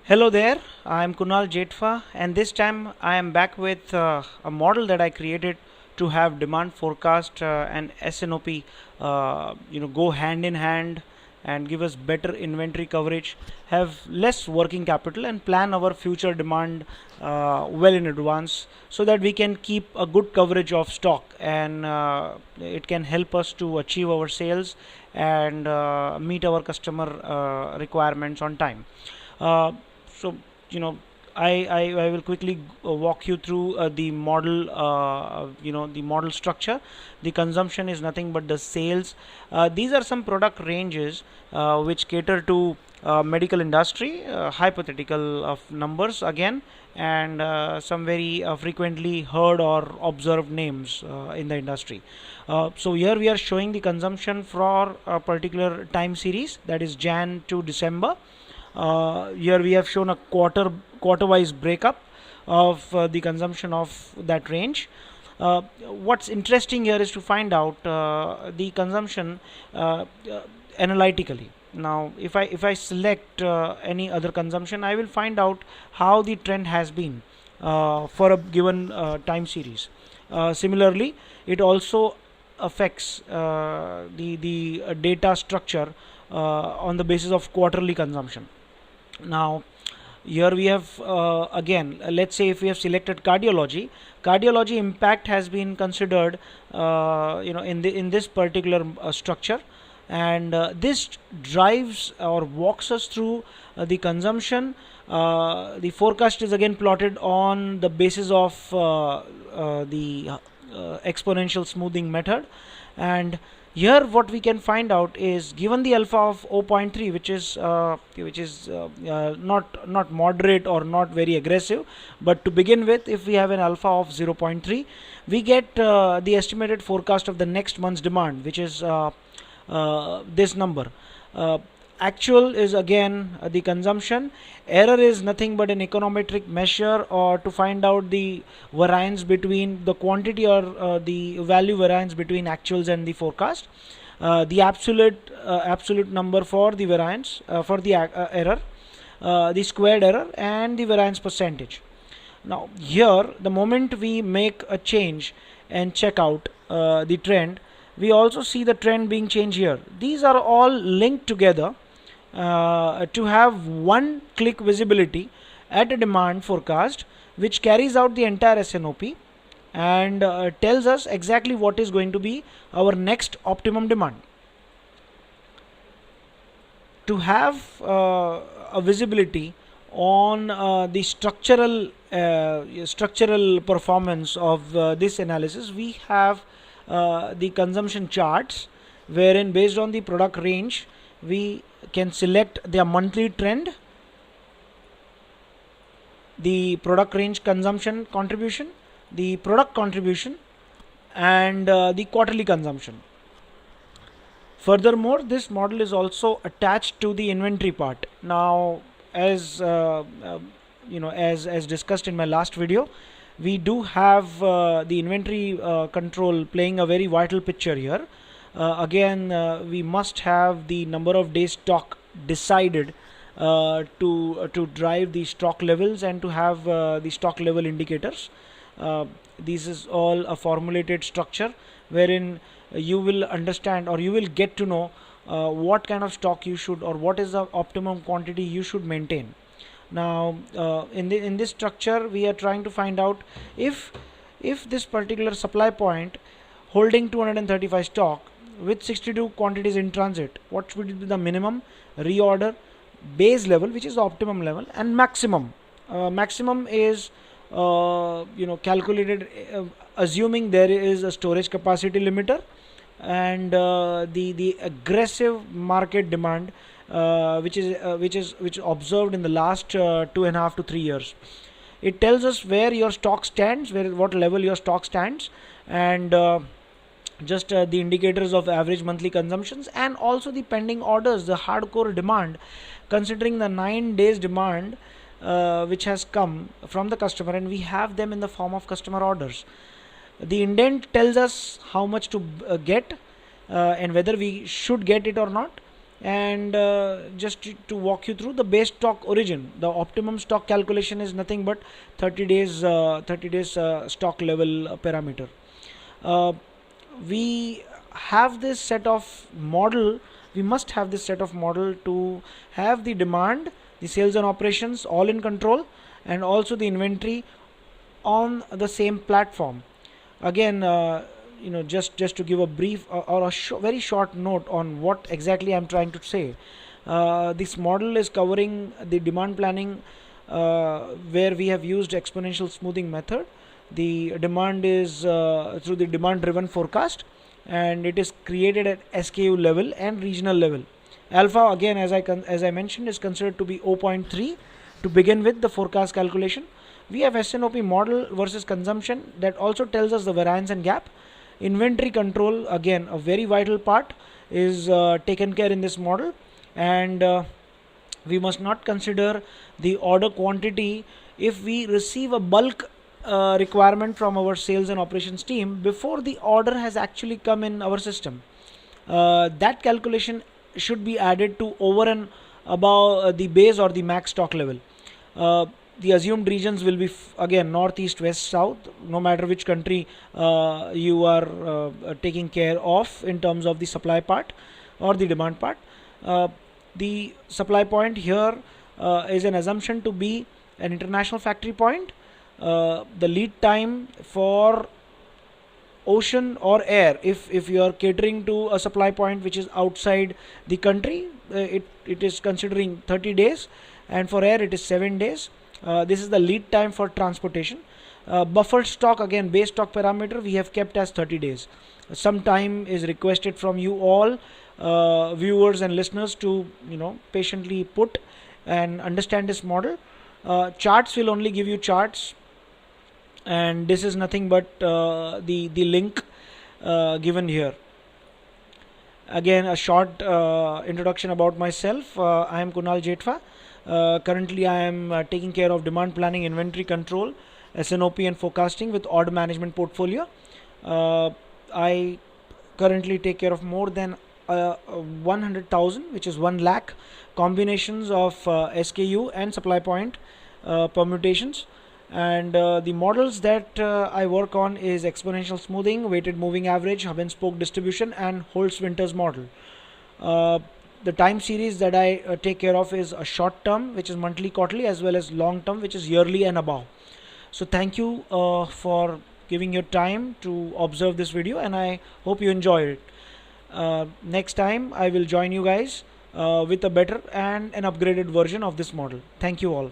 Hello there, I'm Kunal Jethwa, and this time I am back with a model that I created to have demand forecast and S&OP go hand in hand and give us better inventory coverage, have less working capital, and plan our future demand well in advance so that we can keep a good coverage of stock, and it can help us to achieve our sales and meet our customer requirements on time. Uh, so you know I will quickly walk you through the model, the model structure. The consumption is nothing but the sales. These are some product ranges which cater to medical industry, hypothetical of numbers again, and some very frequently heard or observed names in the industry. So here we are showing the consumption for a particular time series, that is Jan to December. Here we have shown a quarter-wise breakup of the consumption of that range. What's interesting here is to find out the consumption analytically. Now, if I select any other consumption, I will find out how the trend has been for a given time series. Similarly, it also affects the data structure on the basis of quarterly consumption. Now, here we have again, let's say if we have selected cardiology impact has been considered in this particular structure, and this drives or walks us through the consumption. The forecast is again plotted on the basis of the exponential smoothing method, and here what we can find out is, given the alpha of 0.3, which is not moderate or not very aggressive, but to begin with, if we have an alpha of 0.3, we get the estimated forecast of the next month's demand, which is this number. Actual is again the consumption. Error is nothing but an econometric measure, or to find out the variance between the quantity or the value variance between actuals and the forecast. The absolute number for the variance, for the error, the squared error, and the variance percentage. Now here, the moment we make a change and check out the trend, we also see the trend being changed here. These are all linked together to have one click visibility at a demand forecast, which carries out the entire S&OP and tells us exactly what is going to be our next optimum demand. To have a visibility on the structural performance of this analysis, we have the consumption charts, wherein based on the product range we can select their monthly trend, the product range consumption contribution, the product contribution, and the quarterly consumption. Furthermore, this model is also attached to the inventory part. Now, as as discussed in my last video, we do have the inventory control playing a very vital picture here. Again, we must have the number of days stock decided to drive the stock levels and to have the stock level indicators. This is all a formulated structure wherein you will understand, or you will get to know what kind of stock you should, or what is the optimum quantity you should maintain. Now, in this structure, we are trying to find out if this particular supply point holding 235 stock with 62 quantities in transit, what would be the minimum, reorder, base level, which is the optimum level, and maximum. Maximum is calculated assuming there is a storage capacity limiter and the aggressive market demand which is observed in the last 2.5 to 3 years. It tells us where your stock stands, what level your stock stands, and just the indicators of average monthly consumptions, and also the pending orders, the hardcore demand, considering the 9 days demand which has come from the customer, and we have them in the form of customer orders. The indent tells us how much to get and whether we should get it or not. And just to walk you through the base stock origin, the optimum stock calculation is nothing but 30 days stock level parameter. uh, we have this set of model we must have this set of model to have the demand, the sales and operations all in control, and also the inventory on the same platform. Again, just to give a brief or a very short note on what exactly I'm trying to say. This model is covering the demand planning, where we have used exponential smoothing method. The demand is through the demand driven forecast, and it is created at SKU level and regional level. Alpha, again, as I mentioned, is considered to be 0.3 to begin with the forecast calculation. We have S&OP model versus consumption that also tells us the variance and gap. Inventory control, again a very vital part, is taken care in this model. And we must not consider the order quantity if we receive a bulk requirement from our sales and operations team before the order has actually come in our system. That calculation should be added to over and above the base or the max stock level. The assumed regions will be again north, east, west, south, no matter which country you are taking care of in terms of the supply part or the demand part. The supply point here is an assumption to be an international factory point. The lead time for ocean or air, if you are catering to a supply point which is outside the country, it is considering 30 days, and for air it is 7 days. This is the lead time for transportation. Buffer stock, again base stock parameter, we have kept as 30 days. Some time is requested from you all viewers and listeners to patiently put and understand this model. Charts will only give you charts, and this is nothing but the link given here. Again, a short introduction about myself. I am Kunal Jethwa. Currently I am taking care of demand planning, inventory control, S&OP and forecasting with order management portfolio. I currently take care of more than 100,000, which is 1 lakh combinations of SKU and supply point permutations. And the models that I work on is exponential smoothing, weighted moving average, hub and spoke distribution, and Holtz-Winters model. The time series that I take care of is a short term, which is monthly, quarterly, as well as long term, which is yearly and above. So thank you for giving your time to observe this video, and I hope you enjoy it. Next time I will join you guys with a better and an upgraded version of this model. Thank you all.